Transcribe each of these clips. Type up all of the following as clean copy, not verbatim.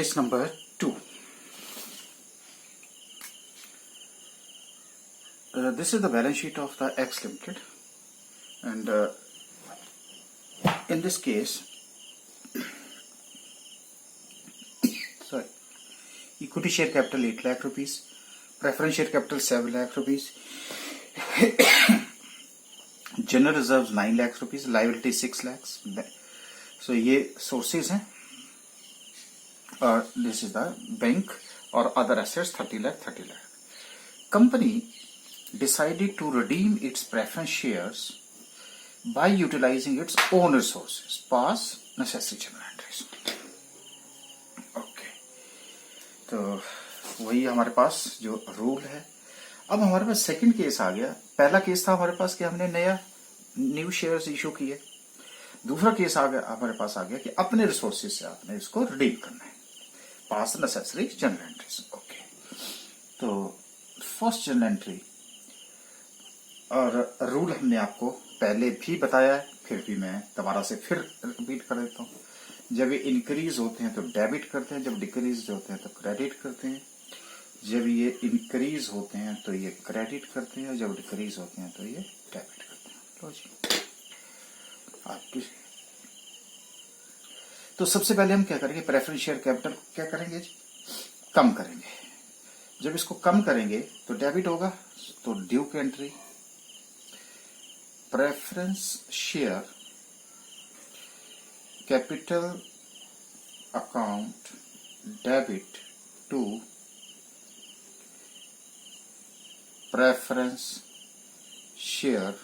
Case number 2. This is the balance sheet of the X Limited, and in this case, sorry, equity share capital 8 lakh rupees, preference share capital 7 lakh rupees, general reserves 9 lakh rupees, liability 6 lakhs. So ये sources हैं, और this is the bank or other assets 30 lakh, 30 lakh. Company decided to redeem its preference shares by utilizing its own resources. Pass necessary journal entries. Okay. तो वही हमारे पास जो rule है. अब हमारे पास सेकंड केस आ गया. पहला केस था हमारे पास कि हमने न्यू शेयर्स इशू किए. दूसरा केस आ गया हमारे पास आ गया कि अपने रिसोर्सेज से आपने इसको रिडीम करना है. पास नेसेसरी जर्नल एंट्रीज. ओके. तो फर्स्ट जर्नल एंट्री, और रूल हमने आपको पहले भी बताया है, फिर भी मैं दोबारा से फिर रिपीट कर देता हूँ. जब ये इंक्रीज होते हैं तो डेबिट करते हैं, जब डिक्रीज होते हैं तो क्रेडिट करते हैं, जब ये इंक्रीज होते हैं तो ये क्रेडिट करते हैं, जब डिक्रीज होते हैं तो ये डेबिट करते हैं. लो जी, आपकी तो सबसे पहले हम क्या करेंगे, प्रेफरेंस शेयर कैपिटल क्या करेंगे जी, कम करेंगे. जब इसको कम करेंगे तो डेबिट होगा, तो ड्यू की entry preference share capital account debit to preference share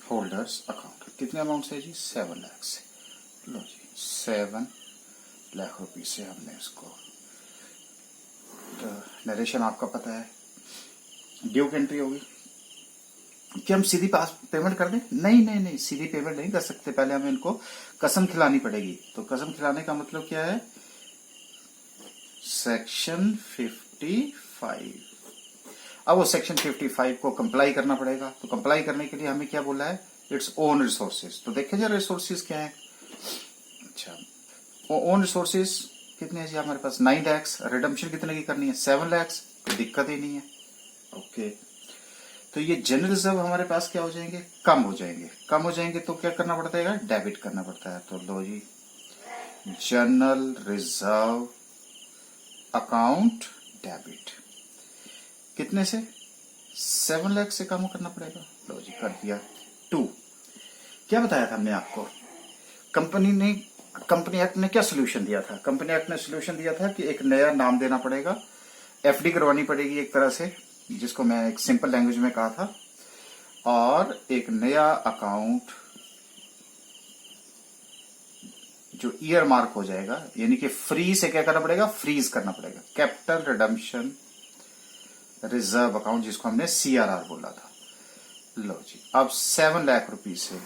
holders account. कितने अमाउंट से जी, 7 लाख से. लो जी, 7 लाख रुपये से हमने इसको, तो नरेशन आपका पता है. ड्यू की एंट्री होगी. क्या हम सीधी पास पेमेंट कर दें? नहीं, सीधी पेमेंट नहीं कर सकते. पहले हमें इनको कसम खिलानी पड़ेगी. तो कसम खिलाने का मतलब क्या है, सेक्शन 55. अब वो सेक्शन 55 को कंप्लाई करना पड़ेगा. तो कंप्लाई करने के लिए हमें क्या बोला है, इट्स ओन रिसोर्सेज. तो देखिए जरा रिसोर्सेज क्या है. अच्छा, ओन रिसोर्सेज कितने हैं जी हमारे पास, 9 लैक्स. रिडम्पशन कितने की करनी है, 7 लैक्स. कोई दिक्कत ही नहीं है. ओके. तो ये जनरल रिजर्व हमारे पास क्या हो जाएंगे, कम हो जाएंगे. कम हो जाएंगे तो क्या करना पड़ता है, डेबिट करना पड़ता है. तो लो जी, जनरल रिजर्व अकाउंट डेबिट कितने से, 7 लाख से कम करना पड़ेगा. लो जी, कर दिया. 2. क्या बताया था हमने आपको, कंपनी एक्ट ने क्या सोल्यूशन दिया था. कंपनी एक्ट ने सोल्यूशन दिया था कि एक नया नाम देना पड़ेगा, एफडी करवानी पड़ेगी एक तरह से, जिसको मैं एक सिंपल लैंग्वेज में कहा था, और एक नया अकाउंट जो ईयर मार्क हो जाएगा, यानी कि फ्री से क्या करना पड़ेगा, फ्रीज करना पड़ेगा. कैपिटल रिडम्पशन रिजर्व अकाउंट, जिसको हमने सीआरआर बोला था. लो जी, अब 7 लाख रुपए से,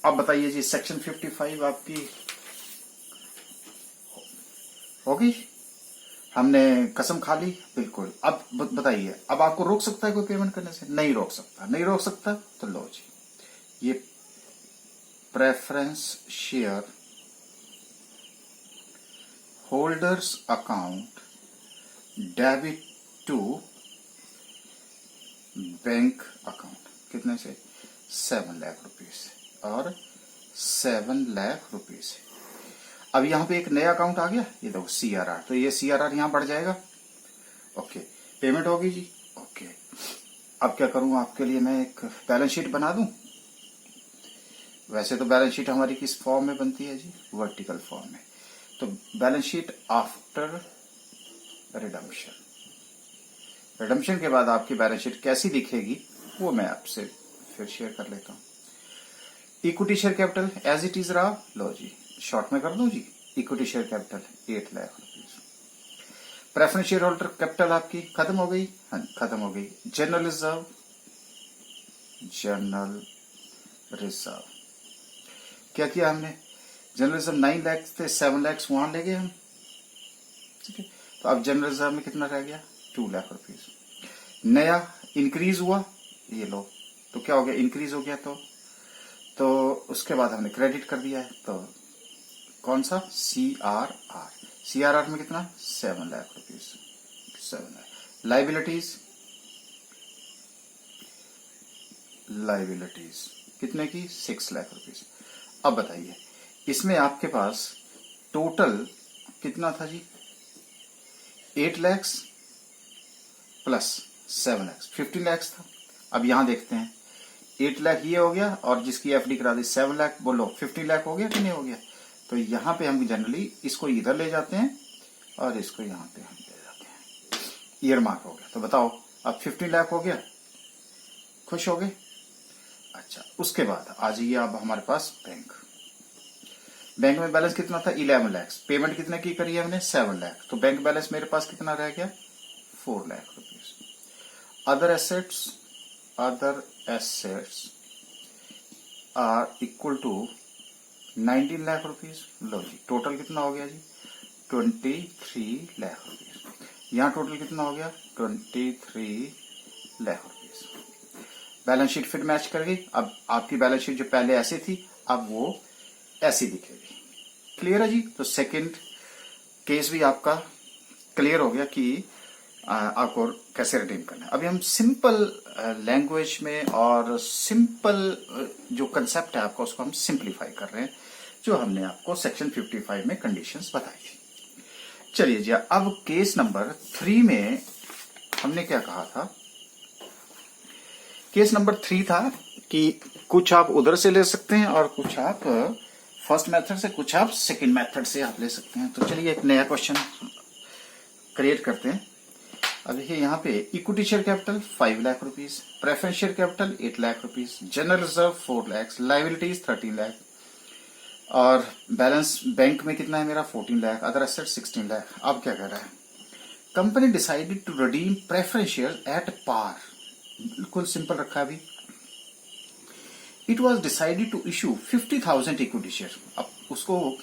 अब बताइए जी, सेक्शन 55 आपकी होगी. हमने कसम खा ली, बिल्कुल. अब बताइए, अब आपको रोक सकता है कोई पेमेंट करने से? नहीं रोक सकता. नहीं रोक सकता तो लो जी, ये preference share holders account debit to bank account कितने से, 7 लाख रुपए से, और 7 लाख रुपए से. अब यहां पे एक नया अकाउंट आ गया, ये देखो सीआरआर. तो ये सीआरआर यहां बढ़ जाएगा. ओके, पेमेंट होगी जी. ओके, अब क्या करूं, आपके लिए मैं एक बैलेंस शीट बना दूं. वैसे तो बैलेंस शीट हमारी किस फॉर्म में बनती है जी, वर्टिकल फॉर्म में. तो balance sheet after redemption, redemption के बाद आपकी बैलेंस शीट कैसी दिखेगी वो मैं आपसे फिर शेयर कर लेता हूं. Equity share capital as it is रहा. लो जी, शॉर्ट में कर दो जी, equity share capital 8 lakh rupees. Preference share holder capital आपकी खत्म हो गई. हाँ, खत्म हो गई. जनरल रिजर्व क्या किया हमने, जनरल रिजर्व 9 लाख थे, 7 लाख वहां ले गए हम. ठीक है. तो अब जनरल रिजर्व में कितना रह गया, 2 लाख रुपीज. नया इंक्रीज हुआ, ये लो. तो क्या हो गया, इंक्रीज हो गया. तो उसके बाद हमने क्रेडिट कर दिया है. तो कौन सा? CRR में कितना? 7 लाख रुपीज, 7 लाख। लाइबिलिटीज कितने की? 6 लाख रुपीज। अब बताइए इसमें आपके पास टोटल कितना था जी? 8 लाख प्लस 7 लाख, 15 लाख था। अब यहां देखते हैं 8 लाख ये हो गया और जिसकी एफडी करा दी 7 लाख, बोलो 15 लाख हो गया कि नहीं हो गया? तो यहां पे हम जनरली इसको इधर ले जाते हैं और इसको यहां पे हम ले जाते हैं, ईयर मार्क हो गया। तो बताओ अब 15 लाख हो गया, खुश हो गए? अच्छा, उसके बाद आ जाइए अब हमारे पास बैंक में बैलेंस कितना था? 11 लाख। पेमेंट कितने की करी है हमने? 7 लाख। तो बैंक बैलेंस मेरे पास कितना रह गया? 4 lakh rupees. Other assets are equal to 19 lakh rupees. लो जी, टोटल कितना हो गया जी? 23 लाख रुपीज। यहाँ टोटल कितना हो गया? 23 लाख रुपीज। बैलेंस शीट फिर मैच कर गई। अब आपकी बैलेंस शीट जो पहले ऐसे थी अब वो ऐसी दिखेगी। क्लियर है जी? तो सेकंड केस भी आपका क्लियर हो गया कि आपको कैसे रिडीम करना है। अभी हम सिंपल लैंग्वेज में और सिंपल जो कंसेप्ट है आपका उसको हम सिंप्लीफाई कर रहे हैं, जो हमने आपको सेक्शन 55 में कंडीशंस बताई थी। चलिए जी, अब केस नंबर 3 में हमने क्या कहा था? केस नंबर 3 था कि कुछ आप उधर से ले सकते हैं और कुछ आप फर्स्ट मेथड से, कुछ आप सेकंड मेथड से आप ले सकते हैं। तो चलिए एक नया क्वेश्चन क्रिएट करते हैं। अब देखिए यहाँ पे equity share capital 5 lakh rupees, preference share capital 8 lakh rupees, general reserve 4 lakh, liabilities 13 lakh और बैलेंस बैंक में कितना है मेरा? 14 लाख, अदर एसेट 16 लाख। अब क्या कह रहा है? Company decided to redeem preference share at par. बिल्कुल सिंपल रखा अभी। It was decided to issue 50,000 equity share. अब उसको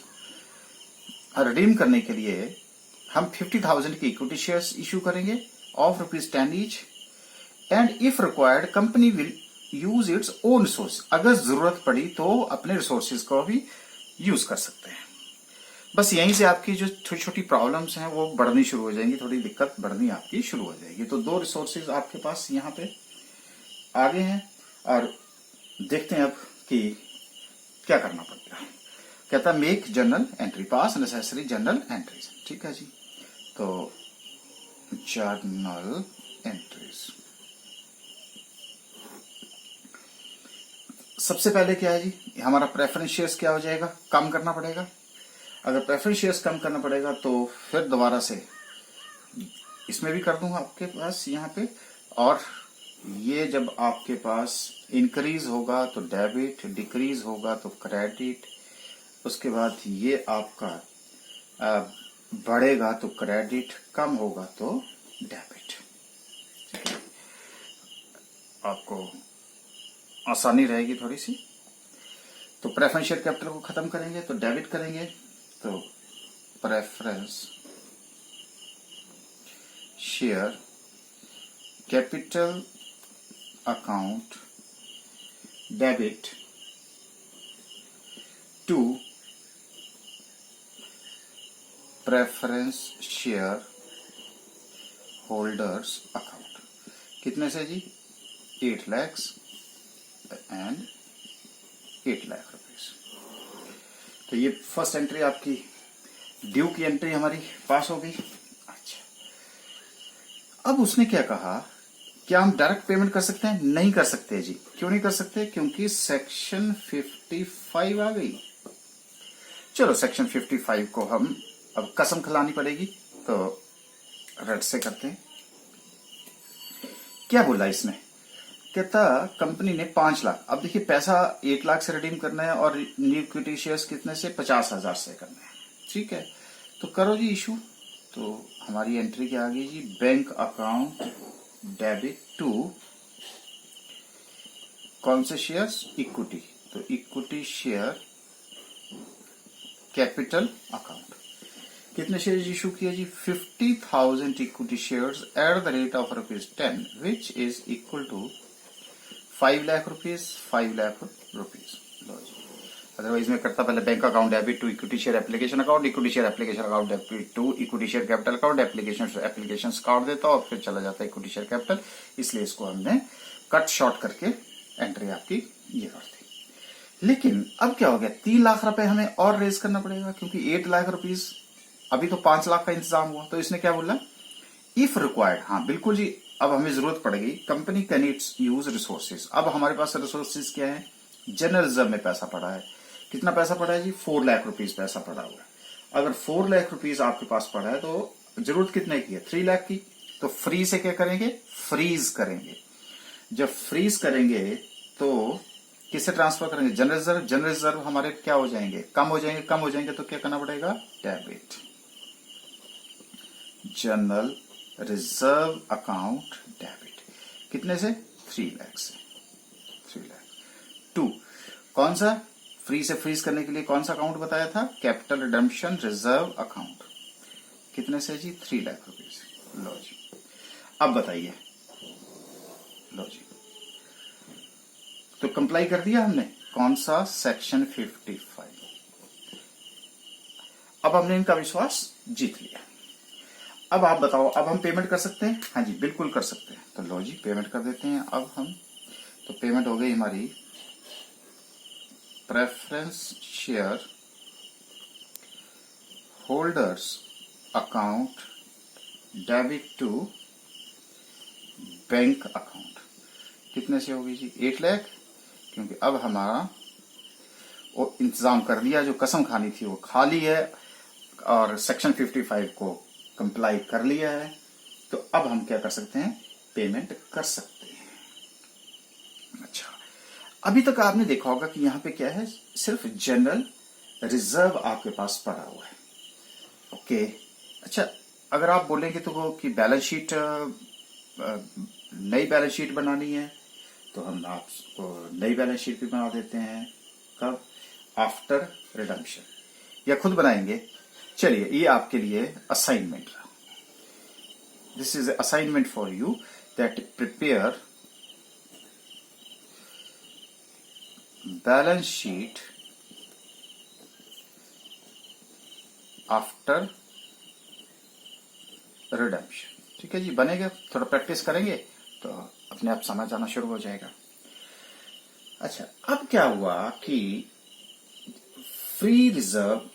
रिडीम करने के लिए हम 50,000 की इक्विटी शेयर्स इश्यू करेंगे of ₹10 each, and if required company will use its own resource. अगर जरूरत पड़ी तो अपने रिसोर्सेज को भी यूज कर सकते हैं। बस यहीं से आपकी जो छोटी छोटी प्रॉब्लम्स हैं वो बढ़नी शुरू हो जाएंगी, थोड़ी दिक्कत बढ़नी आपकी शुरू हो जाएगी। तो 2 रिसोर्सेज आपके पास यहाँ पे आगे हैं और देखते हैं अब कि क्या करना पड़ेगा। कहता है मेक जर्नल एंट्री, पास नेसेसरी जर्नल एंट्रीज। ठीक है जी, तो जर्नल एंट्रीज सबसे पहले क्या है जी? हमारा प्रेफरेंस शेयर्स क्या हो जाएगा? कम करना पड़ेगा। अगर प्रेफरेंस शेयर्स कम करना पड़ेगा तो फिर दोबारा से इसमें भी कर दूंगा आपके पास यहाँ पे, और ये जब आपके पास इंक्रीज होगा तो डेबिट, डिक्रीज होगा तो क्रेडिट, उसके बाद ये आपका बढ़ेगा तो क्रेडिट, कम होगा तो डेबिट। ठीक है, आपको आसानी रहेगी थोड़ी सी। तो प्रेफरेंस शेयर कैपिटल को खत्म करेंगे तो डेबिट करेंगे, तो preference share capital account debit to preference share holders account. कितने से जी? 8 लाख एंड 8 लाख रुपीज। तो ये फर्स्ट एंट्री आपकी ड्यू की एंट्री हमारी पास हो गई। अच्छा, अब उसने क्या कहा? क्या हम डायरेक्ट पेमेंट कर सकते हैं? नहीं कर सकते जी। क्यों नहीं कर सकते? क्योंकि सेक्शन 55 आ गई। चलो सेक्शन 55 को हम अब कसम खिलानी पड़ेगी, तो रट से करते हैं। क्या बोला इसने? कहता कंपनी ने 5 लाख, अब देखिए पैसा 8 लाख से रिडीम करना है और न्यू इक्विटी शेयर्स कितने से? 50,000 से करना है। ठीक है, तो करो जी इशू। तो हमारी एंट्री क्या आ गई जी? बैंक अकाउंट डेबिट टू कौन से शेयर्स? इक्विटी। तो इक्विटी शेयर कैपिटल अकाउंट। कितने शेयर इशू किए जी? 50,000 equity shares at the rate of ₹10 which is equal to 5 lakh rupees, 5 lakh rupees. लो जी, अदरवाइज मैं करता पहले bank account debit to equity share application account, equity share application account debit to equity share capital account, application account देता और फिर चला जाता है इक्विटी शेयर कैपिटल। इसलिए इसको हमने कट शॉर्ट करके एंट्री आपकी ये कर दी। लेकिन अब क्या हो गया, 3 लाख रुपए हमें और रेज करना पड़ेगा, क्योंकि 8 लाख रुपीज अभी तो 5 लाख का इंतजाम हुआ। तो इसने क्या बोला, इफ रिक्वायर्ड, हाँ बिल्कुल जी, अब हमें जरूरत पड़ेगी, company can it's use resources. अब हमारे पास रिसोर्सेज क्या है, जनरल रिजर्व में पैसा पड़ा है। कितना पैसा पड़ा है जी, 4 लाख रुपीज पैसा पड़ा हुआ है। अगर 4 लाख रुपीज आपके पास पड़ा है तो जरूरत कितने की है, 3 लाख की। तो फ्री से क्या करेंगे, फ्रीज करेंगे। जब फ्रीज करेंगे तो किससे ट्रांसफर करेंगे, जनरल रिजर्व। जनरल रिजर्व हमारे क्या हो जाएंगे, कम हो जाएंगे। कम हो जाएंगे तो क्या करना पड़ेगा, debit general reserve account debit. कितने से, 3 लाख से, 3 लाख। 2, कौन सा, फ्री से फ्रीज करने के लिए कौन सा अकाउंट बताया था, कैपिटल रिडम्पशन रिजर्व अकाउंट। कितने से जी, 3 लाख रुपीज। लो जी, अब बताइए, लो जी, तो कंप्लाई कर दिया हमने, कौन सा, सेक्शन 55। अब हमने इनका विश्वास जीत लिया। अब आप बताओ, अब हम पेमेंट कर सकते हैं, हाँ जी बिल्कुल कर सकते हैं। तो लो जी, पेमेंट कर देते हैं अब हम। तो पेमेंट हो गई हमारी, preference share holders account debit to bank account. कितने से होगी जी, 8 लाख, क्योंकि अब हमारा वो इंतजाम कर दिया, जो कसम खानी थी वो खा ली है और सेक्शन 55 को कंप्लाई कर लिया है। तो अब हम क्या कर सकते हैं, पेमेंट कर सकते हैं। अच्छा, अभी तक आपने देखा होगा कि यहां पे क्या है, सिर्फ जनरल रिजर्व आपके पास पड़ा हुआ है। ओके, अच्छा, अगर आप बोलेंगे तो वो कि बैलेंस शीट, नई बैलेंस शीट बनानी है, तो हम आपको नई बैलेंस शीट भी बना देते हैं। कब, आफ्टर रिडम्पशन, या खुद बनाएंगे। चलिए, ये आपके लिए असाइनमेंट रहा। This is assignment for you that prepare balance sheet after redemption. ठीक है जी, बनेगा, थोड़ा प्रैक्टिस करेंगे तो अपने आप समझ आना शुरू हो जाएगा। अच्छा, अब क्या हुआ कि फ्री रिजर्व,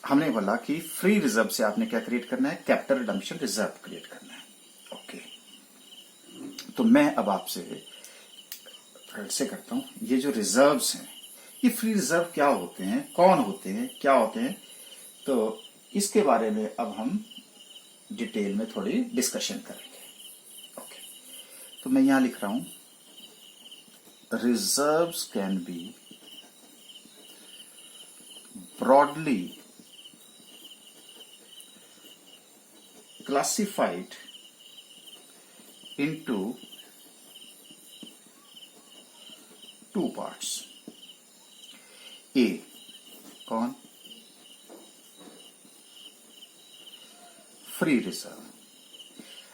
हमने बोला कि फ्री रिजर्व से आपने क्या क्रिएट करना है, कैपिटल रिडम्पशन रिजर्व क्रिएट करना है। ओके, तो मैं अब आपसे फिर से करता हूं, ये जो रिजर्व्स हैं, ये फ्री रिजर्व क्या होते हैं, कौन होते हैं, क्या होते हैं, तो इसके बारे में अब हम डिटेल में थोड़ी डिस्कशन करेंगे। ओके, तो मैं यहां लिख रहा हूं, reserves can be broadly classified into 2 parts. A, कौन, फ्री रिजर्व।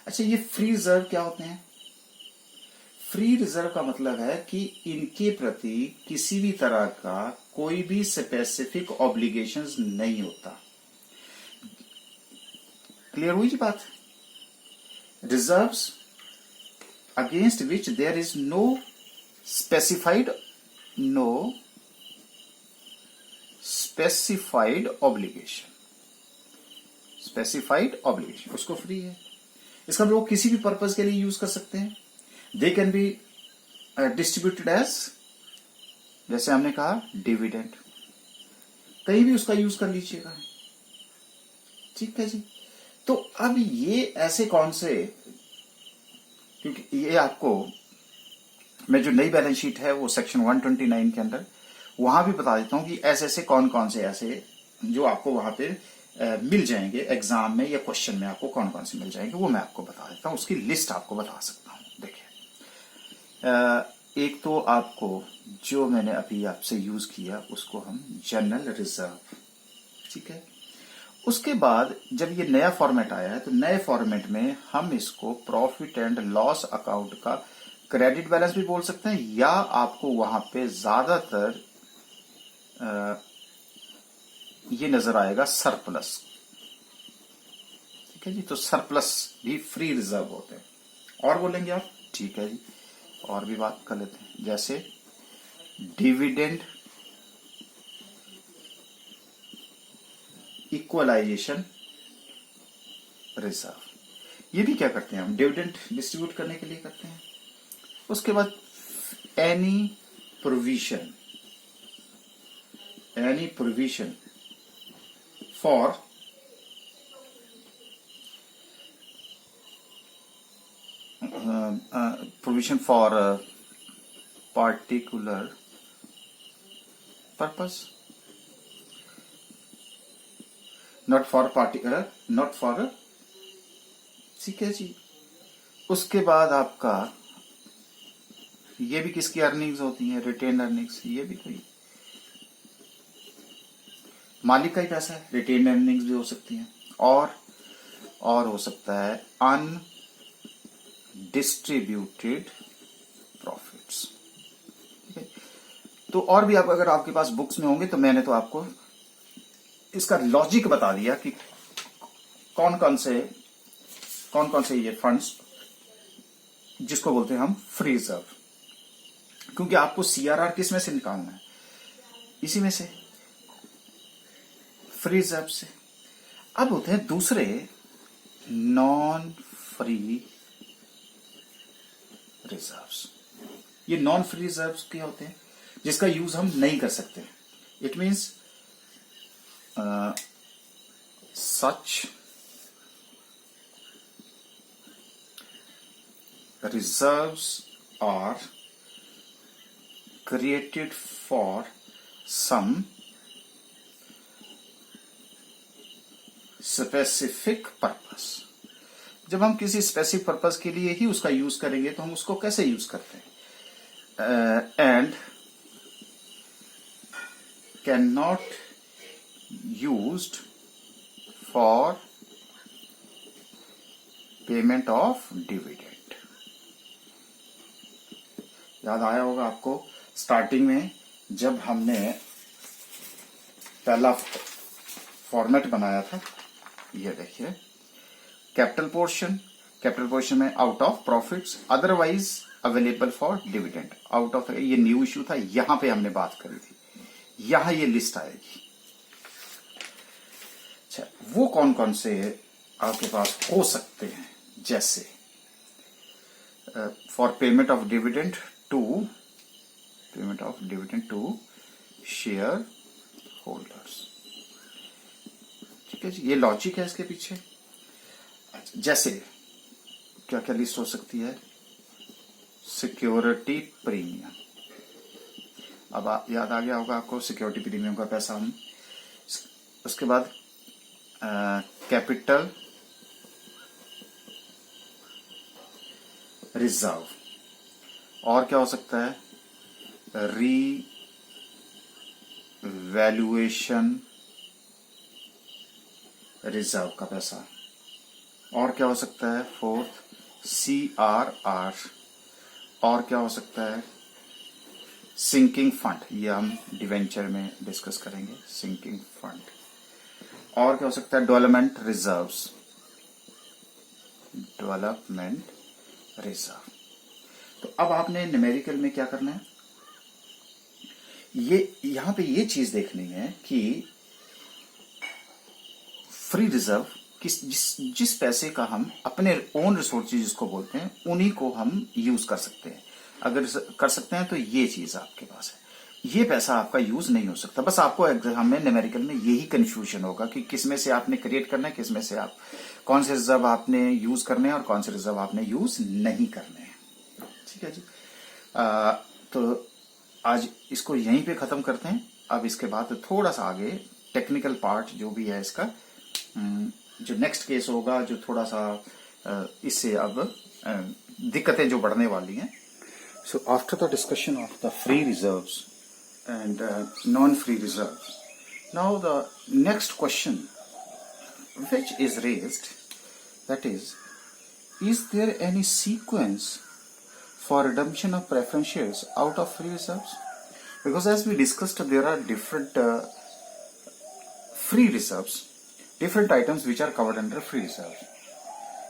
अच्छा, ये फ्री रिजर्व क्या होते हैं, फ्री रिजर्व का मतलब है कि इनके प्रति किसी भी तरह का कोई भी स्पेसिफिक ऑब्लिगेशंस नहीं होता। क्लियर हुई जी बात, reserves against which there is no specified obligation, specified obligation, उसको फ्री है। इसका लोग किसी भी पर्पज के लिए यूज कर सकते हैं। They can be distributed as, जैसे हमने कहा डिविडेंड, कहीं भी उसका यूज कर लीजिएगा। ठीक है जी, तो अब ये ऐसे कौन से, क्योंकि ये आपको मैं जो नई बैलेंस शीट है वो सेक्शन 129 के अंदर वहां भी बता देता हूं कि ऐसे ऐसे कौन कौन से ऐसे जो आपको वहां पे मिल जाएंगे एग्जाम में या क्वेश्चन में, आपको कौन कौन से मिल जाएंगे वो मैं आपको बता देता हूं, उसकी लिस्ट आपको बता सकता हूं। देखिए, एक तो आपको जो मैंने अभी आपसे यूज किया उसको हम जनरल रिजर्व, ठीक है। उसके बाद जब ये नया फॉर्मेट आया है तो नए फॉर्मेट में हम इसको प्रॉफिट एंड लॉस अकाउंट का क्रेडिट बैलेंस भी बोल सकते हैं, या आपको वहां पे ज्यादातर ये नजर आएगा सरप्लस। ठीक है जी, तो सरप्लस भी फ्री रिजर्व होते हैं। और बोलेंगे आप? ठीक है जी, और भी बात कर लेते हैं, जैसे डिविडेंड इक्वलाइजेशन रिजर्व। ये भी क्या करते हैं हम, डिविडेंड डिस्ट्रीब्यूट करने के लिए करते हैं। उसके बाद any provision for particular purpose, not for ठीक है जी। उसके बाद आपका ये भी किसकी अर्निंग्स होती हैं, रिटेन अर्निंग्स। ये भी कोई मालिक का ही पैसा है, रिटेन अर्निंग्स भी हो सकती हैं। और हो सकता है अनडिस्ट्रीब्यूटेड प्रॉफिट्स। तो और भी आप अगर आपके पास बुक्स में होंगे तो मैंने तो आपको इसका लॉजिक बता दिया कि कौन कौन से ये फंड्स जिसको बोलते हैं हम फ्री रिजर्व, क्योंकि आपको सीआरआर किस में से निकालना है, इसी में से, फ्री रिजर्व से। अब होते हैं दूसरे नॉन फ्री रिजर्व्स। ये नॉन फ्री रिजर्व्स क्या होते हैं, जिसका यूज हम नहीं कर सकते। It means such reserves are created for some specific purpose। जब हम किसी स्पेसिफिक पर्पस के लिए ही उसका यूज करेंगे तो हम उसको कैसे यूज करते हैं, and can not used for payment of dividend. याद आया होगा आपको स्टार्टिंग में जब हमने पहला फॉर्मेट बनाया था, ये देखिए कैपिटल पोर्शन में out of profits otherwise available for dividend, out of, ये न्यू इश्यू था, यहां पे हमने बात करी थी, यहां ये लिस्ट आएगी। अच्छा, वो कौन कौन से आपके पास हो सकते हैं, जैसे for payment of dividend to share holders. ठीक है जी, ये लॉजिक है इसके पीछे। जैसे क्या क्या लिस्ट हो सकती है, सिक्योरिटी प्रीमियम। अब याद आ गया होगा आपको सिक्योरिटी प्रीमियम का पैसा हम, उसके बाद कैपिटल रिजर्व, और क्या हो सकता है, रीवैल्यूएशन रिजर्व का पैसा, और क्या हो सकता है, फोर्थ CRR, और क्या हो सकता है, सिंकिंग फंड, ये हम डिवेंचर में डिस्कस करेंगे, सिंकिंग फंड, और क्या हो सकता है, डेवलपमेंट रिजर्व। तो अब आपने न्यूमेरिकल में क्या करना है, ये यहां पे ये चीज देखनी है कि फ्री रिजर्व जिस पैसे का हम अपने ओन रिसोर्सेज जिसको बोलते हैं उन्हीं को हम यूज कर सकते हैं। अगर कर सकते हैं तो ये चीज आपके पास है, ये पैसा आपका यूज नहीं हो सकता। बस आपको एग्जाम में न्यूमेरिकल में यही कंफ्यूजन होगा कि किसमें से आपने क्रिएट करना है, किसमें से आप कौन से रिजर्व आपने यूज करने हैं और कौन से रिजर्व आपने यूज नहीं करने हैं। ठीक है जी, तो आज इसको यहीं पे खत्म करते हैं। अब इसके बाद थोड़ा सा आगे टेक्निकल पार्ट जो भी है इसका, जो नेक्स्ट केस होगा, जो थोड़ा सा इससे अब दिक्कतें जो बढ़ने वाली हैं। So after the discussion of the free reserves and non-free reserves, now the next question which is raised, that is there any sequence for redemption of preference shares out of free reserves? Because as we discussed, there are different free reserves, different items which are covered under free reserves.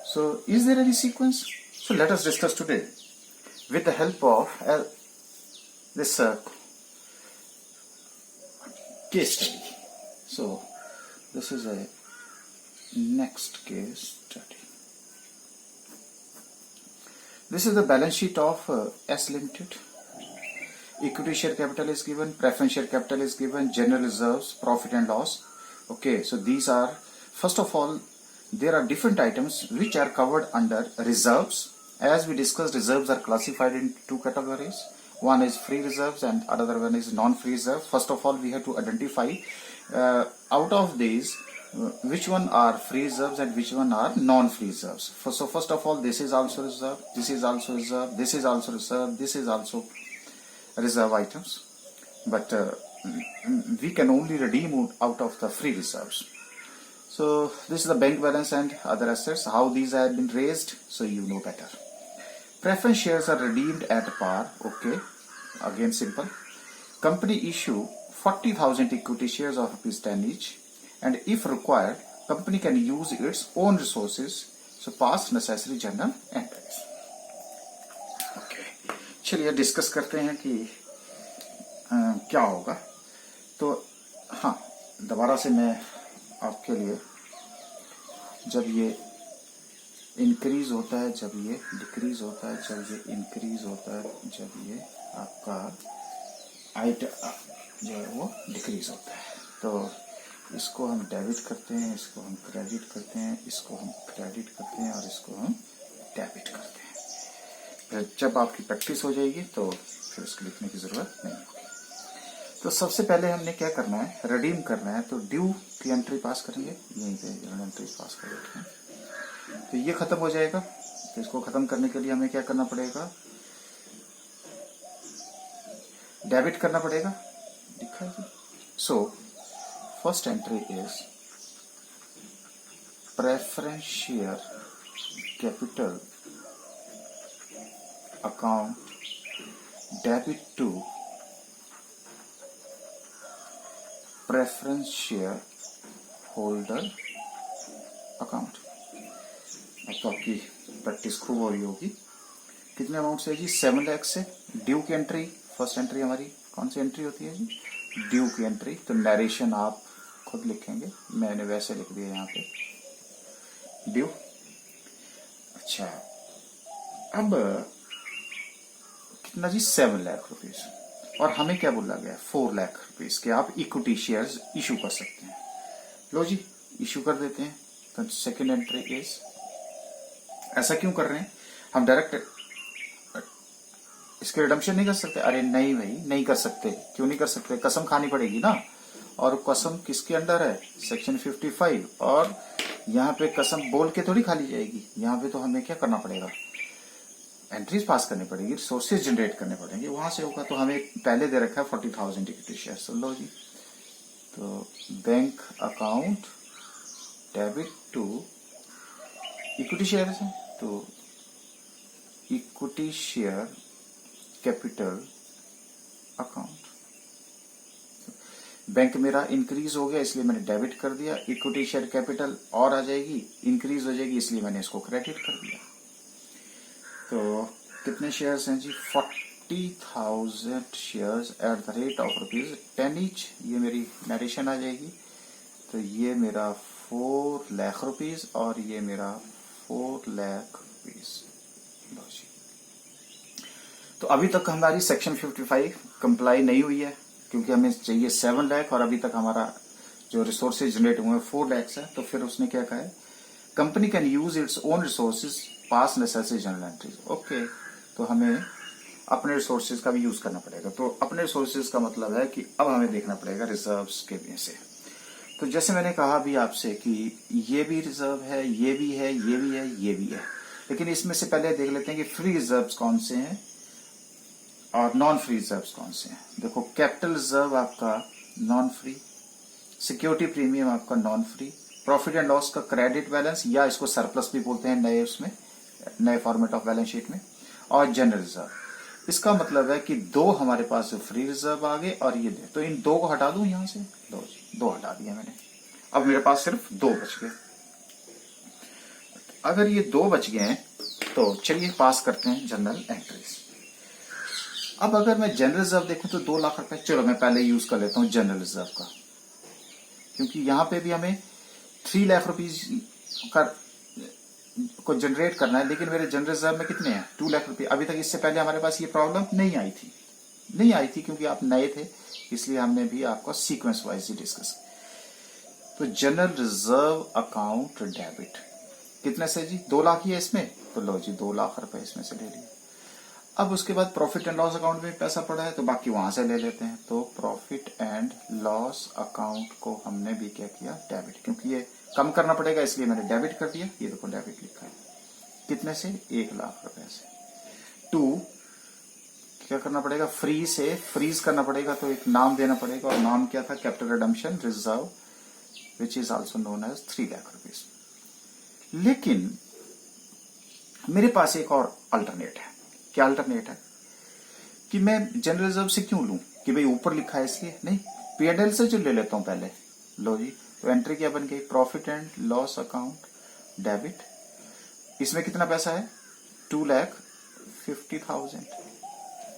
So is there any sequence? So let us discuss today with the help of this case study. So this is a next case study. This is the balance sheet of S Limited. Equity share capital is given, preference share capital is given, general reserves, profit and loss. Okay, so these are, first of all, there are different items which are covered under reserves. As we discussed, reserves are classified in two categories. One is free reserves and another one is non-free reserves. First of all, we have to identify out of these which one are free reserves and which one are non-free reserves. So first of all, this is also reserve, this is also reserve, this is also reserve, this is also reserve items, but we can only redeem out of the free reserves. So this is the bank balance and other assets, how these have been raised, so you know better. Preference shares are redeemed at par. Okay, again simple. Company issue 40,000 equity shares of ₹10 each, and if required, company can use its own resources, so pass necessary journal entries. Okay, चलिए discuss करते हैं कि क्या होगा. तो हाँ, दोबारा से मैं आपके लिए, जब ये इंक्रीज होता है, जब ये डिक्रीज होता है, जब ये इंक्रीज होता है, जब ये आपका जो है वो डिक्रीज होता है, तो इसको हम डेबिट करते हैं, इसको हम क्रेडिट करते हैं, इसको हम क्रेडिट करते हैं और इसको हम डेबिट करते हैं. फिर जब आपकी प्रैक्टिस हो जाएगी तो फिर उसको लिखने की जरूरत नहीं होगी. तो सबसे पहले हमने क्या करना है, रिडीम करना है. तो ड्यू की एंट्री पास करेंगे, यहीं पे एंट्री पास कर देते हैं. तो ये खत्म हो जाएगा. तो इसको खत्म करने के लिए हमें क्या करना पड़ेगा, डेबिट करना पड़ेगा. लिखा है. So first entry is preference share capital account debit to preference share holder account. अब तो आपकी प्रैक्टिस खूब हो रही होगी. कितने अमाउंट से जी, 7 लाख से. ड्यू की एंट्री, फर्स्ट एंट्री हमारी कौन सी एंट्री होती है जी, ड्यू की एंट्री. तो नरेशन आप खुद लिखेंगे, मैंने वैसे लिख दिया यहाँ पे ड्यू. अच्छा, अब कितना जी, 7 लाख रुपीज. और हमें क्या बोला गया, 4 लाख रुपीज के आप इक्विटी शेयर्स इशू कर सकते हैं. लो जी, इशू कर देते हैं. तो सेकेंड एंट्री इज, ऐसा क्यों कर रहे हैं, हम डायरेक्ट इसके रिडम्पशन नहीं कर सकते. अरे नहीं भाई, नहीं कर सकते. क्यों नहीं कर सकते, कसम खानी पड़ेगी ना. और कसम किसके अंडर है, सेक्शन 55. और यहाँ पे कसम बोल के थोड़ी खाली जाएगी. यहाँ पे तो हमें क्या करना पड़ेगा, एंट्रीज पास करनी पड़ेगी, रिसोर्सेज जनरेट करने पड़ेंगे. वहां से होगा. तो हमें पहले दे रखा है 40,000 इक्विटी शेयर. सुन लो जी. तो bank account debit to equity share है. तो equity share capital account. Bank मेरा इंक्रीज हो गया इसलिए मैंने डेबिट कर दिया. इक्विटी शेयर कैपिटल और आ जाएगी, इंक्रीज हो जाएगी, इसलिए मैंने इसको क्रेडिट कर दिया. तो कितने शेयर्स हैं जी, 40,000 shares at the rate of ₹10 each. ये मेरी नरेशन आ जाएगी. तो ये मेरा 4 लाख रुपीज और ये मेरा 4 लाख रुपीज. तो अभी तक हमारी सेक्शन 55 कंप्लाई नहीं हुई है, क्योंकि हमें चाहिए 7 लाख और अभी तक हमारा जो रिसोर्सेज जनरेट हुए 4 लाख है. तो फिर उसने क्या कहा है, company can use its own resources pass necessary general entries. Okay, तो हमें अपने रिसोर्सेज का भी यूज करना पड़ेगा. तो अपने रिसोर्सेज का मतलब है कि अब हमें देखना पड़ेगा रिजर्व्स के में से. तो जैसे मैंने कहा अभी आपसे कि ये भी रिजर्व है, ये भी है, ये भी है, ये भी है. लेकिन इसमें से पहले देख लेते हैं कि फ्री रिजर्व्स कौन से हैं और नॉन फ्री रिजर्व्स कौन से हैं. देखो, कैपिटल रिजर्व आपका नॉन फ्री, सिक्योरिटी प्रीमियम आपका non free, profit and loss का क्रेडिट बैलेंस या इसको सरप्लस भी बोलते हैं नए फॉर्मेट ऑफ बैलेंस शीट में, और जनरल रिजर्व. इसका मतलब है कि 2 हमारे पास फ्री रिजर्व आ गए और ये दे, तो इन 2 को हटा दूं यहां से, लो जी 2 हटा दिया मैंने। अब मेरे पास सिर्फ 2 बच गए। अगर ये 2 बच गए हैं तो चलिए पास करते हैं जनरल एंट्रीज। अब अगर मैं जनरल रिजर्व देखूं तो 2 लाख रुपए, चलो मैं पहले यूज कर लेता हूं जनरल रिजर्व का, क्योंकि यहां पे भी हमें 3 लाख रुपीज का को जनरेट करना है, लेकिन मेरे जनरल रिजर्व में कितने हैं 2 लाख रुपए। अभी तक इससे पहले हमारे पास ये प्रॉब्लम नहीं आई थी क्योंकि आप नए थे, इसलिए हमने भी आपको सीक्वेंस वाइज ही डिस्कस। तो जनरल रिजर्व अकाउंट डेबिट कितने से जी, 2 लाख ही है इसमें, तो लो जी 2 लाख रुपए इसमें से ले लिए। अब उसके बाद प्रॉफिट एंड लॉस अकाउंट में पैसा पड़ा है तो बाकी वहां से ले लेते हैं। तो प्रॉफिट एंड लॉस अकाउंट को हमने भी क्या किया, डेबिट, क्योंकि ये कम करना पड़ेगा इसलिए मैंने डेबिट कर दिया। ये देखो डेबिट लिखा है, कितने से, 1 लाख रुपए से। 2 क्या करना पड़ेगा, फ्री से फ्रीज करना पड़ेगा, तो एक नाम देना पड़ेगा, और नाम क्या था, capital redemption reserve which is also known as 3 lakh rupees. लेकिन मेरे पास एक और अल्टरनेट है। क्या अल्टरनेट है कि मैं जनरल रिजर्व से क्यों लूं, कि भाई ऊपर लिखा है इसलिए नहीं, P&L से जो ले लेता हूं पहले। लो जी, तो एंट्री क्या बन गई, profit and loss account debit. इसमें कितना पैसा है, 2,50,000,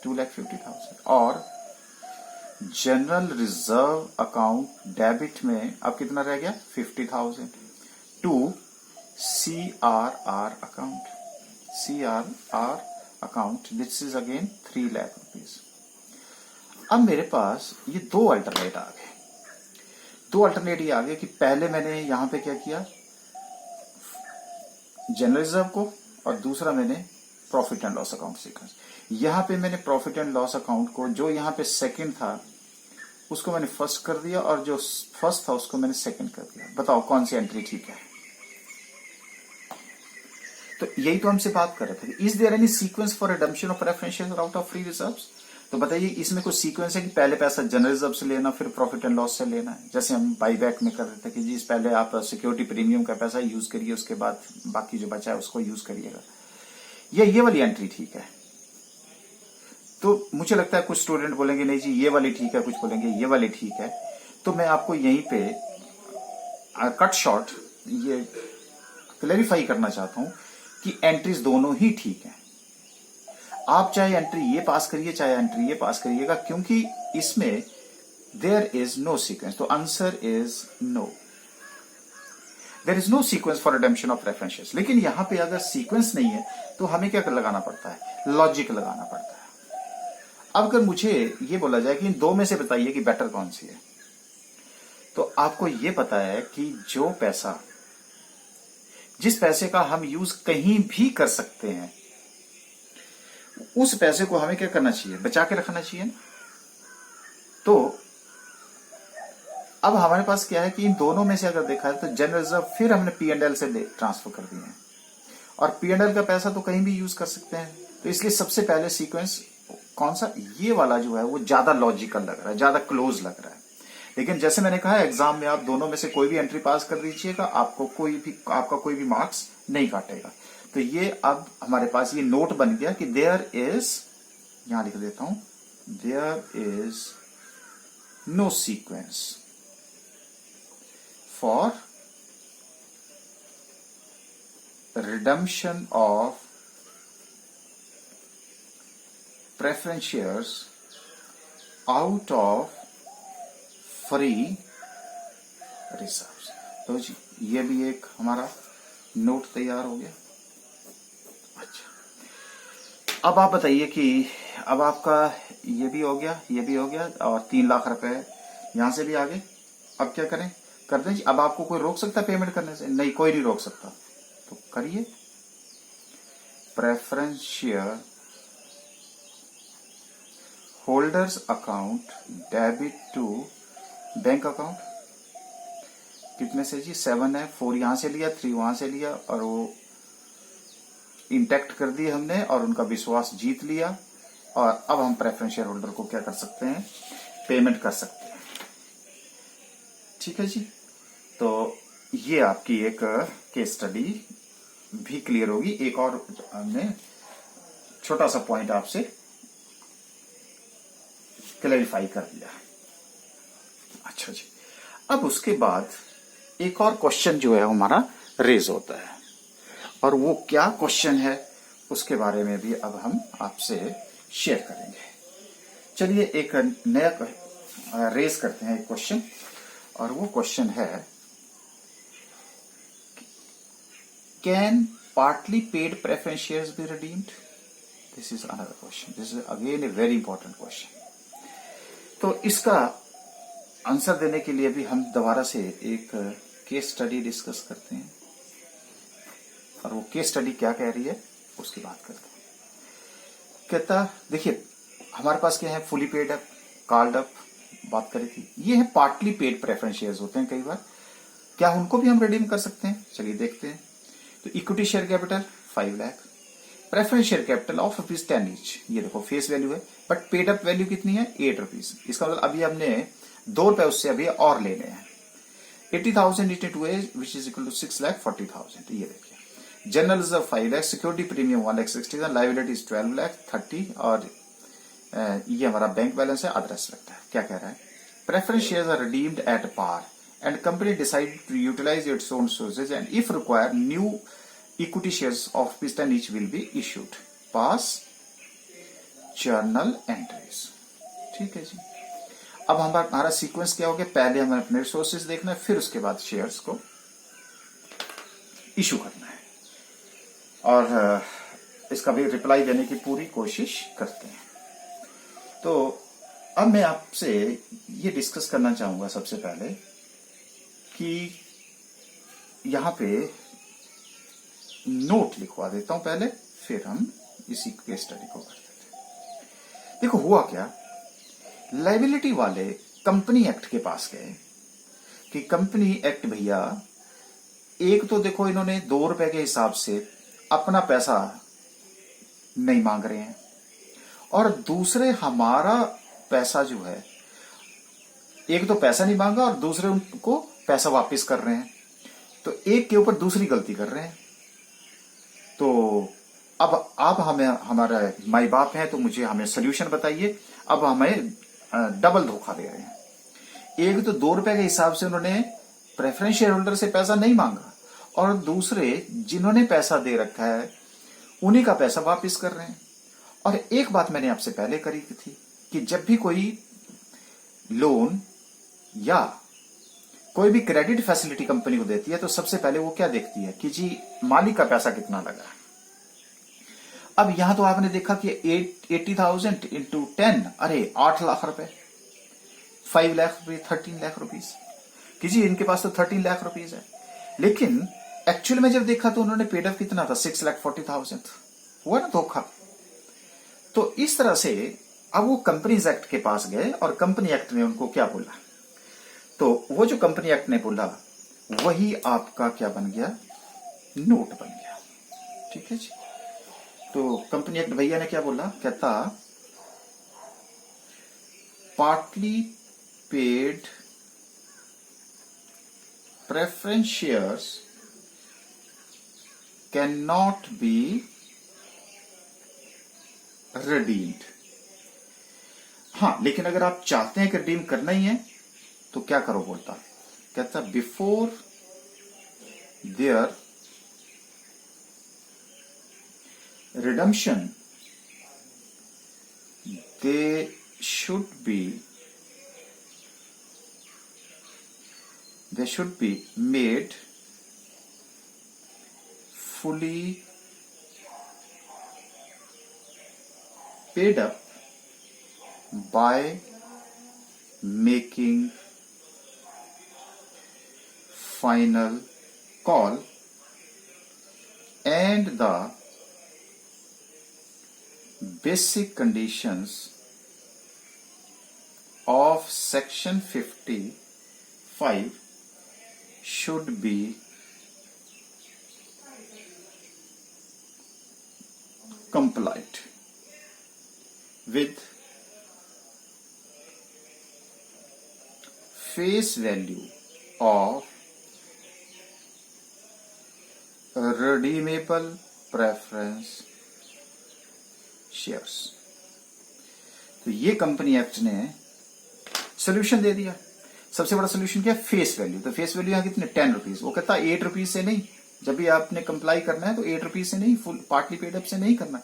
2,50,000। और जनरल रिजर्व अकाउंट डेबिट में अब कितना रह गया, 50,000 to CRR account, CRR account this is again 3 lakh rupees. अब मेरे पास ये 2 अल्टरनेट आ गए। 2 अल्टरनेट ये आ गए कि पहले मैंने यहां पे क्या किया, जनरल रिजर्व को, और दूसरा मैंने profit and loss account sequence. यहां पे मैंने प्रॉफिट एंड लॉस अकाउंट को, जो यहां पे सेकंड था उसको मैंने फर्स्ट कर दिया, और जो फर्स्ट था उसको मैंने सेकंड कर दिया। बताओ कौन सी एंट्री ठीक है। तो यही तो हमसे बात कर रहे थे, is there any sequence for redemption of preferential out of free reserves. तो बताइए इसमें कोई सीक्वेंस है कि पहले पैसा जनरल रिजर्व से लेना फिर प्रॉफिट एंड लॉस से लेना है, जैसे हम बाईबैक में कर रहे थे कि जी पहले आप सिक्योरिटी प्रीमियम का पैसा यूज करिए, उसके बाद बाकी जो बचा है उसको यूज करिएगा। ये वाली एंट्री ठीक है। तो मुझे लगता है कुछ स्टूडेंट बोलेंगे नहीं जी ये वाली ठीक है, कुछ बोलेंगे ये वाली ठीक है। तो मैं आपको यहीं पे कट शॉर्ट ये क्लैरिफाई करना चाहता हूं कि एंट्रीज दोनों ही ठीक है। आप चाहे एंट्री ये पास करिए चाहे एंट्री ये पास करिएगा, क्योंकि इसमें देयर इज नो सीक्वेंस। तो answer is no, there is no sequence for redemption of preferences. लेकिन यहां पे अगर सीक्वेंस नहीं है तो हमें क्या लगाना पड़ता है, लॉजिक लगाना पड़ता है। अब अगर मुझे ये बोला जाए कि इन 2 में से बताइए कि बेटर कौन सी है, तो आपको ये पता है कि जो पैसा, जिस पैसे का हम यूज कहीं भी कर सकते हैं, उस पैसे को हमें क्या करना चाहिए, बचा के रखना चाहिए ना। तो अब हमारे पास क्या है कि इन दोनों में से अगर देखा है तो जनरल रिजर्व फिर हमने P&L से ट्रांसफर कर दिए हैं, और P&L का पैसा तो कहीं भी यूज कर सकते हैं। तो इसलिए सबसे पहले सीक्वेंस कौन सा, ये वाला जो है वो ज्यादा लॉजिकल लग रहा है, ज्यादा क्लोज लग रहा है। लेकिन जैसे मैंने कहा एग्जाम में आप दोनों में से कोई भी एंट्री पास कर दीजिएगा, आपका कोई भी मार्क्स नहीं काटेगा। तो ये अब हमारे पास ये नोट बन गया कि देयर इज, यहां लिख देता हूं, there is no sequence for redemption of preference shares out of free reserves. तो जी ये भी एक हमारा नोट तैयार हो गया। अच्छा, अब आप बताइए कि अब आपका ये भी हो गया, ये भी हो गया, और 3 लाख रुपए यहां से भी आ गए। अब क्या करें, कर दें। अब आपको कोई रोक सकता है पेमेंट करने से? नहीं, कोई नहीं रोक सकता। तो करिए, preference share holders account debit to bank account. कितने से जी, 7 है, 4 यहां से लिया, 3 वहां से लिया, और वो इंटैक्ट कर दिए हमने, और उनका विश्वास जीत लिया। और अब हम प्रेफरेंस शेयर होल्डर को क्या कर सकते हैं, पेमेंट कर सकते हैं। ठीक है जी। तो ये आपकी एक केस स्टडी भी क्लियर होगी। एक और हमने छोटा सा पॉइंट आपसे क्लैरिफाई कर दिया। अच्छा जी, अब उसके बाद एक और क्वेश्चन जो है हमारा रेज होता है, और वो क्या क्वेश्चन है उसके बारे में भी अब हम आपसे शेयर करेंगे। चलिए एक नया रेज करते हैं एक क्वेश्चन, और वो क्वेश्चन है, can partly paid preference shares be redeemed? This is another question, this is again a very important question. तो इसका आंसर देने के लिए भी हम दोबारा से एक केस स्टडी डिस्कस करते हैं, और वो केस स्टडी क्या कह रही है उसकी बात करते हैं। कहता देखिए हमारे पास क्या है, fully paid up, called up बात करी थी, ये है पार्टली पेड प्रेफरेंस शेयर्स होते हैं कई बार, क्या उनको भी हम रिडीम कर सकते हैं? चलिए देखते हैं। तो equity share capital 5 lakh, preference share capital of ₹10 each, ये देखो फेस वैल्यू है, बट पेड अप वैल्यू कितनी है? ₹8। इसका मतलब अभी हमने ₹2 उससे अभी और लेने हैं। 80,000 into 2 which is equal to 6,40,000, ये देखिए। General reserve 5 lakh, security premium 1,60,000, liabilities 12 lakh 30, और ये हमारा बैंक बैलेंस है, अदरस लगता है। क्या कह रहा है? Preference shares are redeemed at par and company decide to utilize its own sources and if require new equity shares of ₹10 each will be issued. Pass journal entries. ठीक है जी। अब हमारा सीक्वेंस क्या हो गया? पहले हमें अपने रिसोर्सेज देखना है, फिर उसके बाद शेयर्स को इशू करना है, और इसका भी रिप्लाई देने की पूरी कोशिश करते हैं। तो अब मैं आपसे ये डिस्कस करना चाहूंगा सबसे पहले कि यहां पे नोट लिखवा देता हूं पहले, फिर हम इसी केस स्टडी को करते हैं। देखो हुआ क्या, लाइबिलिटी वाले कंपनी एक्ट के पास गए कि कंपनी एक्ट भैया, एक तो देखो इन्होंने ₹2 के हिसाब से अपना पैसा नहीं मांग रहे हैं, और दूसरे हमारा पैसा जो है, एक तो पैसा नहीं मांगा और दूसरे उनको पैसा वापस कर रहे हैं, तो एक के ऊपर दूसरी गलती कर रहे हैं। तो अब आप हमें, हमारा माई बाप है तो मुझे हमें सोल्यूशन बताइए। अब हमें डबल धोखा दे रहे हैं। एक तो ₹2 के हिसाब से उन्होंने प्रेफरेंस शेयर होल्डर से पैसा नहीं मांगा, और दूसरे जिन्होंने पैसा दे रखा है उन्हीं का पैसा वापस कर रहे हैं। और एक बात मैंने आपसे पहले करी थी कि जब भी कोई लोन या कोई भी क्रेडिट फैसिलिटी कंपनी को देती है तो सबसे पहले वो क्या देखती है कि जी मालिक का पैसा कितना लगा। अब यहां तो आपने देखा कि 80,000 into 10, अरे 8 लाख रुपए, 5 लाख रुपए, 13 लाख रुपीज, कि जी इनके पास तो 13 लाख रुपीज है। लेकिन एक्चुअल में जब देखा तो उन्होंने पेड अप कितना था? 6,40,000। हुआ ना धोखा। तो इस तरह से अब वो कंपनीज एक्ट के पास गए, और कंपनी एक्ट ने उनको क्या बोला? तो वो जो कंपनी एक्ट ने बोला वही आपका क्या बन गया? नोट बन गया। ठीक है जी। तो कंपनी एक्ट भैया ने क्या बोला? कहता partly paid preference shares can not be redeemed. हाँ, लेकिन अगर आप चाहते हैं कि रिडीम करना ही है तो क्या करो बोलता? कहता before their redemption they should be made fully paid up by making final call, and the basic conditions of section 55 should be complied with face value of redeemable preference shares. तो ये company act ने solution दे दिया। सबसे बड़ा solution क्या है? Face value. तो face value यहाँ कितने? 10 रुपीज। वो कहता है 8 रुपीज से नहीं, जब भी आपने कंप्लाई करना है तो 8 रुपीज से नहीं, फुल पार्टली पेड अप से नहीं करना।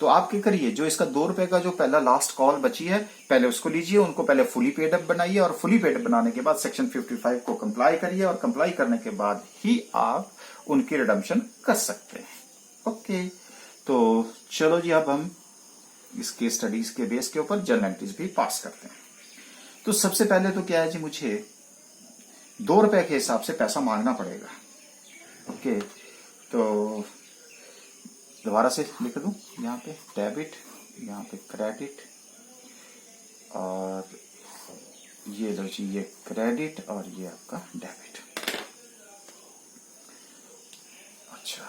तो आप क्या करिए, जो इसका 2 रुपए का जो पहला लास्ट कॉल बची है, पहले उसको लीजिए, उनको पहले फुली पेड अप बनाइए, और फुली पेड अप बनाने के बाद सेक्शन 55 को कंप्लाई करिए, और कंप्लाई करने के बाद ही आप उनकी रिडम्पशन कर सकते हैं। ओके, तो चलो जी, अब हम इस केस स्टडीज के बेस के ऊपर जर्नल एंट्रीज भी पास करते हैं। तो सबसे पहले तो क्या है जी, मुझे 2 रुपए के हिसाब से पैसा मांगना पड़ेगा। ओके, तो दोबारा से लिख दूं, यहाँ पे डेबिट, यहाँ पे क्रेडिट, और ये लो जी, ये क्रेडिट और ये आपका डेबिट। अच्छा,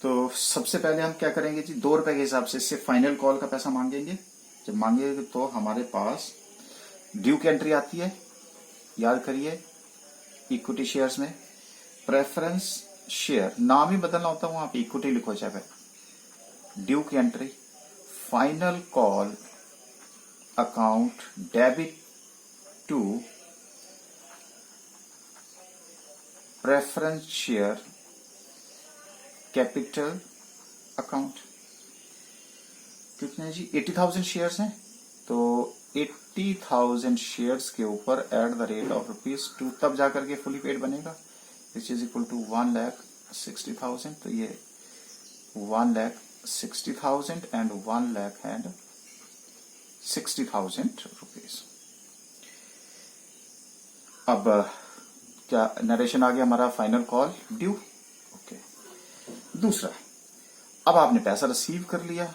तो सबसे पहले हम क्या करेंगे जी, 2 रुपए के हिसाब से इससे फाइनल कॉल का पैसा मांगेंगे। जब मांगेंगे तो हमारे पास ड्यू की एंट्री आती है, याद करिए, इक्विटी शेयर्स में प्रेफरेंस शेयर, नाम ही बदलना होता है, वहां पे इक्विटी लिखो चाहे। ड्यू की entry, final call account debit to preference share capital account. कितने जी? 80,000 शेयर्स हैं, तो 80,000 शेयर्स के ऊपर एट द रेट ऑफ ₹2 तब जाकर के फुली पेड बनेगा, विच इज इक्वल टू 1,60,000। तो ये 1,60,000 एंड 1,60,000 रुपीज। अब क्या नरेशन आ गया हमारा, फाइनल कॉल ड्यू। ओके, दूसरा, अब आपने पैसा रिसीव कर लिया।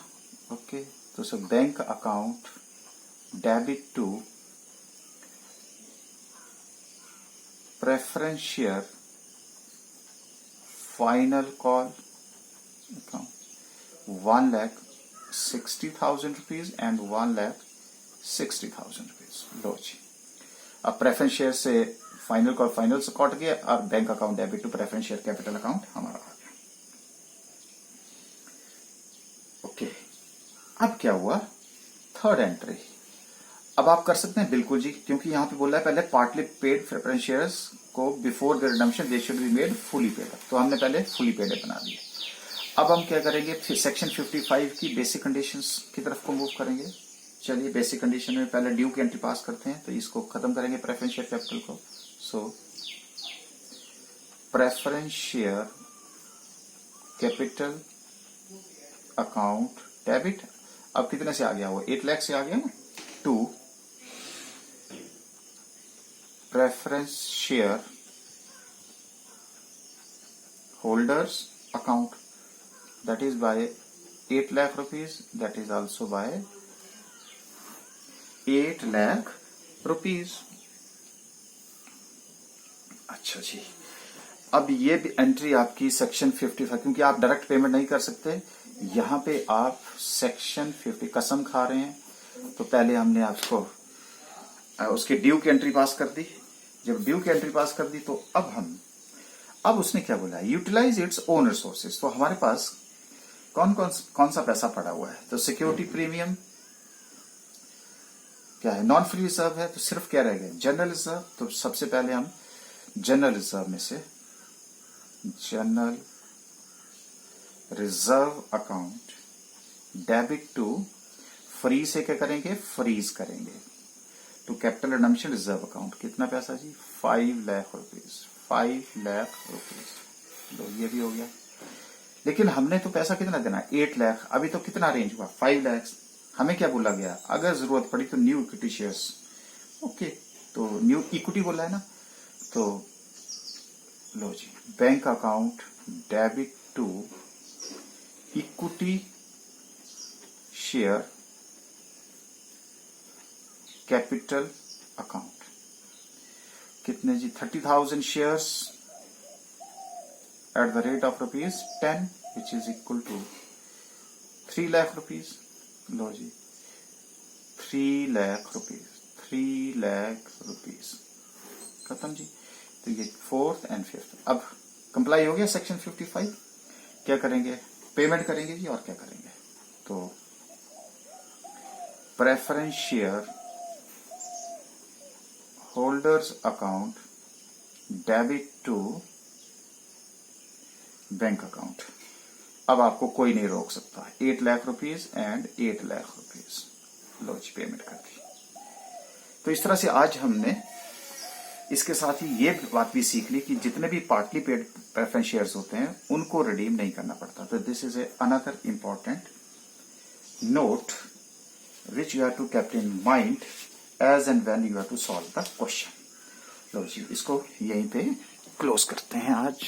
ओके, तो sir bank account debit to preference share final call account 1,60,000 rupees and 1,60,000 rupees. लो जी, अब प्रेफरेंस शेयर से फाइनल कॉल फाइनल से कट गया, और bank account debit to preference share capital account हमारा आ गया। ओके, अब क्या हुआ, थर्ड एंट्री। अब आप कर सकते हैं बिल्कुल जी, क्योंकि यहां पे बोल रहा है पहले पार्टली पेड प्रेफरेंस शेयर्स को before the redemption they should be made fully paid up, तो हमने पहले फुली पेड अप बना दिया। अब हम क्या करेंगे, सेक्शन 55 की बेसिक कंडीशंस की तरफ को मूव करेंगे। चलिए, बेसिक कंडीशन में पहले ड्यू की एंट्री पास करते हैं, तो इसको खत्म करेंगे प्रेफरेंस शेयर कैपिटल को। So preference share capital account debit, अब कितने से आ गया, वो 8 लाख से आ गया ना, to preference share holders account, that is by 8 lakh rupees, that is also by 8 lakh rupees। अच्छा जी, अब ये भी एंट्री आपकी सेक्शन 55, क्योंकि आप डायरेक्ट पेमेंट नहीं कर सकते, यहां पे आप सेक्शन 50 कसम खा रहे हैं, तो पहले हमने आपको उसके ड्यू की एंट्री पास कर दी। जब ड्यू की एंट्री पास कर दी, तो अब उसने क्या बोला, यूटिलाइज इट्स ओन रिसोर्सेज। तो हमारे पास कौन सा पैसा पड़ा हुआ है, तो सिक्योरिटी प्रीमियम क्या है, नॉन फ्री रिजर्व है, तो सिर्फ क्या रह गया, जनरल रिजर्व। तो सबसे पहले हम जनरल रिजर्व में से general reserve account debit to free से क्या करेंगे, फ्रीज करेंगे to capital redemption reserve account. कितना पैसा जी, 5 लाख रुपीज, 5 लाख रुपीज। लो, ये भी हो गया। लेकिन हमने तो पैसा कितना देना, 8 लाख। अभी तो कितना रेंज हुआ, 5 लाख। हमें क्या बोला गया, अगर जरूरत पड़ी तो न्यू इक्विटी शेयर्स। ओके, तो न्यू इक्विटी बोला है ना, तो लो जी, bank account debit to equity share capital account. कितने जी, 30,000 shares at the rate of ₹10, which is equal to 3 lakh rupees। लो जी, 3 लाख रुपीज, 3 लाख रुपीज खत्म जी। तो ये 4th and 5th अब कंप्लाई हो गया सेक्शन 55। क्या करेंगे, पेमेंट करेंगे जी, और क्या करेंगे, तो preference share holders account debit to bank account. अब आपको कोई नहीं रोक सकता। 8 lakh rupees and 8 lakh rupees, लो जी पेमेंट कर दी। तो इस तरह से आज हमने इसके साथ ही ये बात भी सीख ली कि जितने भी पार्टली पेड प्रेफरेंस शेयर्स होते हैं उनको रिडीम नहीं करना पड़ता। तो this is another important note which you have to keep in mind as and when you have to solve the question. लो जी इसको यहीं पे क्लोज करते हैं आज।